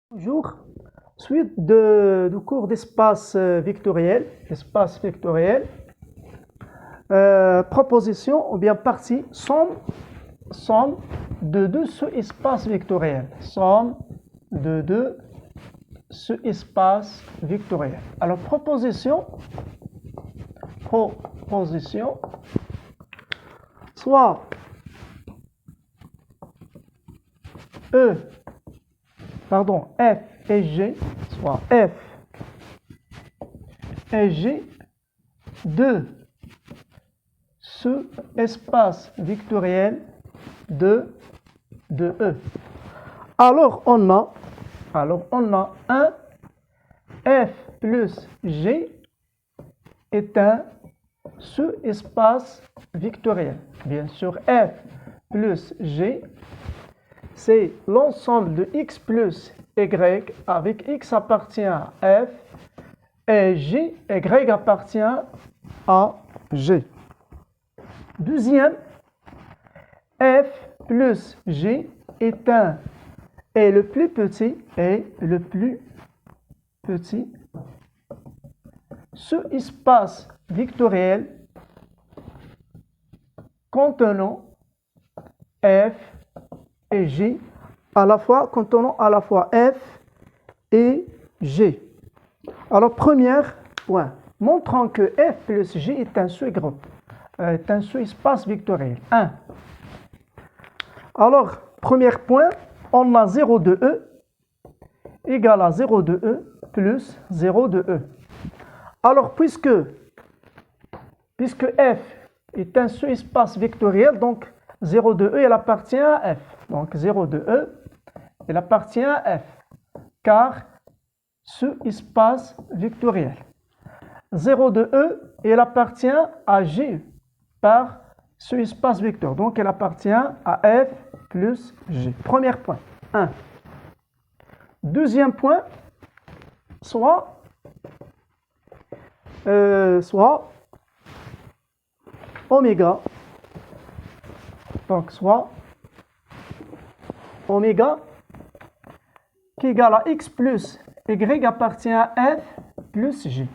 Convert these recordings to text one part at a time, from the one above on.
Bonjour, suite du cours d'espace vectoriel, proposition ou bien partie, somme de deux sous-espaces vectoriels. Somme de deux sous-espaces vectoriels. Alors, proposition, soit F et G, soit F et G de ce espace vectoriel de E. Alors on a un F plus G est un sous-espace vectoriel. Bien sûr, F plus G, c'est l'ensemble de X plus Y avec X appartient à F et Y appartient à G. Deuxième, F plus G est le plus petit sous-espace vectoriel contenant F et G contenant à la fois F et G. Alors, premier point, montrant que F plus G est un sous-groupe, est un sous-espace vectoriel. 1. Alors, premier point, on a 0 de E égale à 0 de E plus 0 de E. Alors, puisque F est un sous-espace vectoriel, donc 0 de E, il appartient à F. Donc 0 de E, il appartient à F, car sous-espace vectoriel. 0 de E, il appartient à G par sous-espace vecteur. Donc, il appartient à F plus G. Premier point, 1. Deuxième point, soit oméga, donc soit oméga qui est égal à X plus Y appartient à F plus G.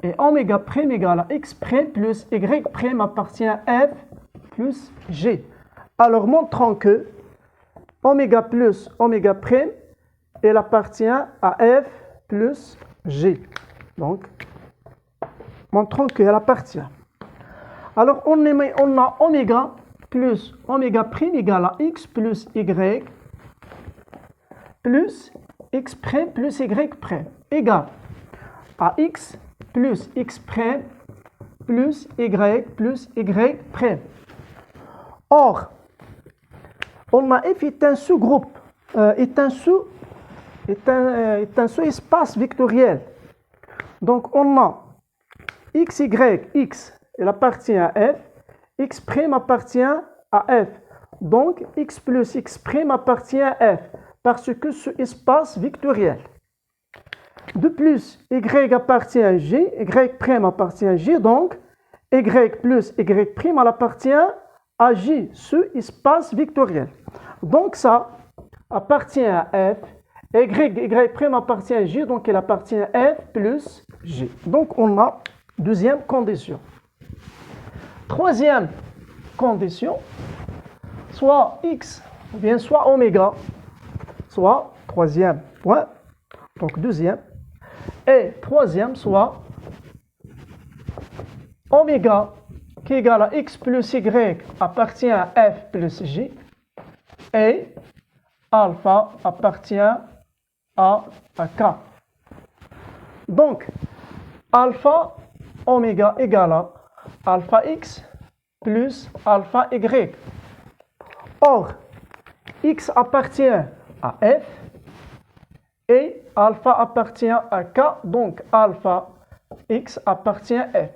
Et oméga prime égale à X prime plus Y prime appartient à F plus G. Alors, montrons que oméga plus oméga prime, elle appartient à F plus G. Donc, montrons qu'elle appartient. Alors, on a oméga plus oméga prime égale à X plus Y plus X prime plus Y prime égale à X plus X prime plus Y prime. Or, on a F est un sous-groupe, est un sous-espace vectoriel. Donc, on a X, il appartient à F, X prime appartient à F. Donc, X plus X prime appartient à F, parce que ce espace vectoriel. De plus, Y appartient à G, Y prime appartient à G, donc Y plus Y prime appartient à G, ce espace vectoriel. Donc ça appartient à F, Y prime appartient à G, donc il appartient à F plus G. Donc on a deuxième condition. Troisième condition, soit X ou bien soit oméga, soit troisième point, donc deuxième, et troisième, soit oméga qui est égal à X plus Y appartient à F plus G, et alpha appartient à K. Donc, alpha oméga égale à alpha X plus alpha Y. Or, X appartient à F et alpha appartient à K, donc alpha X appartient à F,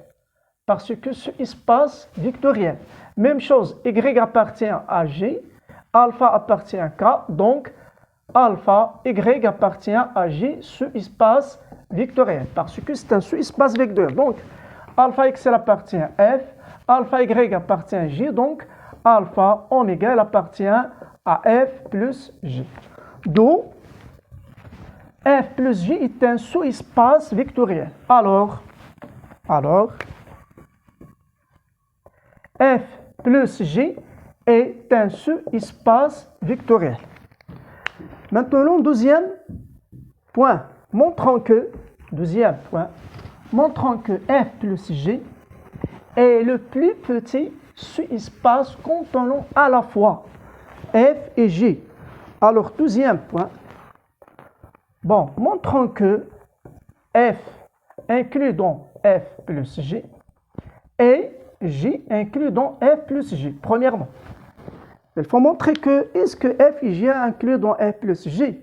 parce que ce espace vectoriel. Même chose, Y appartient à G, alpha appartient à K, donc alpha Y appartient à G, ce espace vectoriel, parce que c'est un sous-espace vectoriel. Donc, alpha X appartient à F, alpha Y appartient à G, donc alpha oméga appartient à F plus G. D'où F plus J est un sous-espace vectoriel. Alors, F plus J est un sous-espace vectoriel. Maintenant, deuxième point, montrant que F plus J est le plus petit sous-espace contenant à la fois F et J. Alors, deuxième point, montrons que F inclus dans F plus J et J inclus dans F plus J. Premièrement, il faut montrer que est-ce que F et J inclus dans F plus J.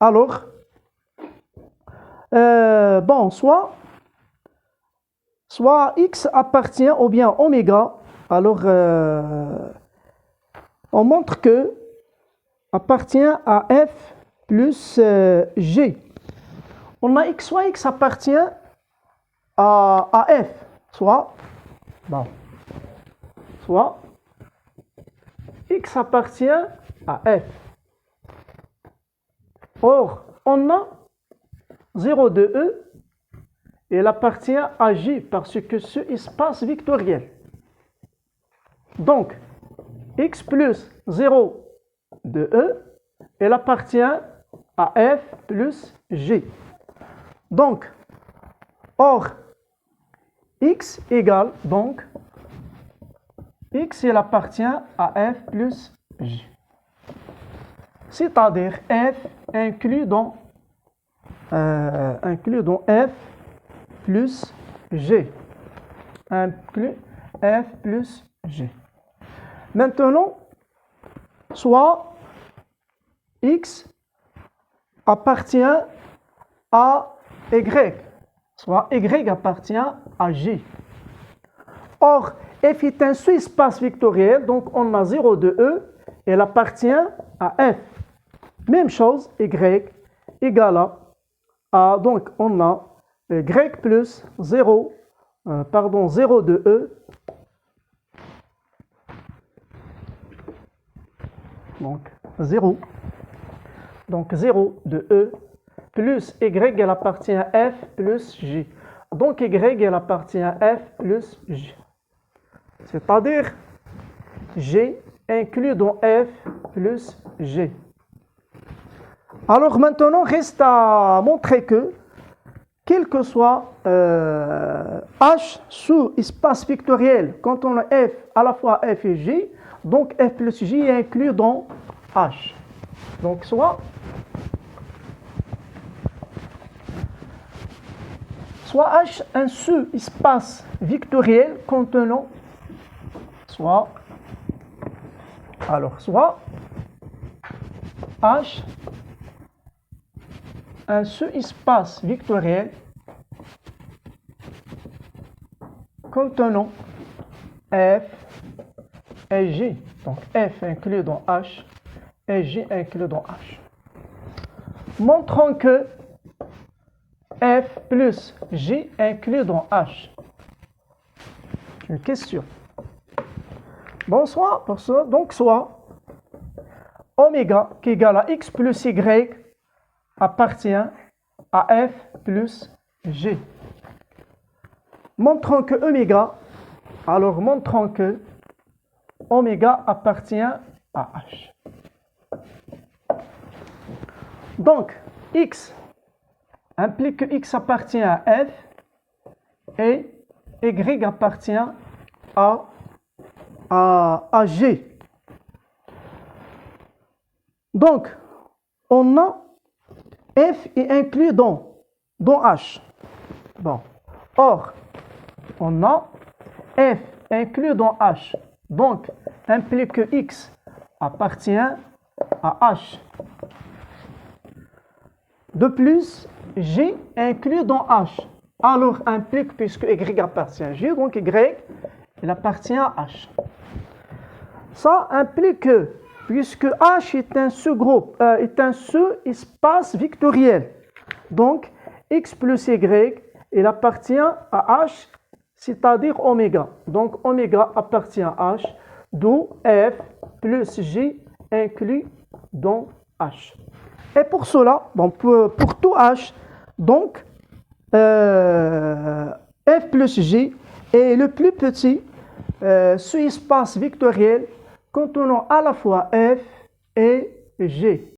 Alors, soit X appartient ou bien oméga. Alors, on montre que appartient à F plus G. On a X, soit X appartient à F, soit X appartient à F. Or, on a 0 de E et il appartient à J parce que ce espace vectoriel. Donc, X plus 0 de E, elle appartient à F plus G. Donc, or, X égale, donc, X, il appartient à F plus G. C'est-à-dire F inclus dans F plus G. Inclus F plus G. Maintenant, soit X appartient à Y, soit Y appartient à J. Or, F est un sous-espace vectoriel, donc on a 0 de E, elle appartient à F. Même chose, Y égale à, donc on a Y plus 0 de E, donc 0 de E, plus Y, elle appartient à F plus J. Donc Y, elle appartient à F plus J. C'est-à-dire G inclus dans F plus G. Alors maintenant, reste à montrer que, quel que soit H sous espace vectoriel, quand on a F à la fois F et J, donc F plus J est inclus dans H. Donc soit H un sous-espace vectoriel contenant soit H un sous-espace vectoriel contenant F et J. Donc F inclus dans H et J inclus dans H. Montrons que F plus J inclus dans H. Une question. Soit oméga qui est égal à X plus Y appartient à F plus G. Montrons que oméga appartient à H. Donc, X implique que X appartient à F et Y appartient à G. Donc, on a F est inclus dans H. Or, on a F inclus dans H. Donc, implique que X appartient à H. De plus, G inclus dans H. Alors, implique, puisque Y appartient à G, donc Y, il appartient à H. Ça implique que, puisque H est un sous-groupe, est un sous-espace vectoriel, donc X plus Y, il appartient à H, c'est-à-dire oméga. Donc, oméga appartient à H, d'où F plus J inclus dans H. Et pour cela, bon, pour tout H, donc, F plus G est le plus petit sous-espace vectoriel contenant à la fois F et G.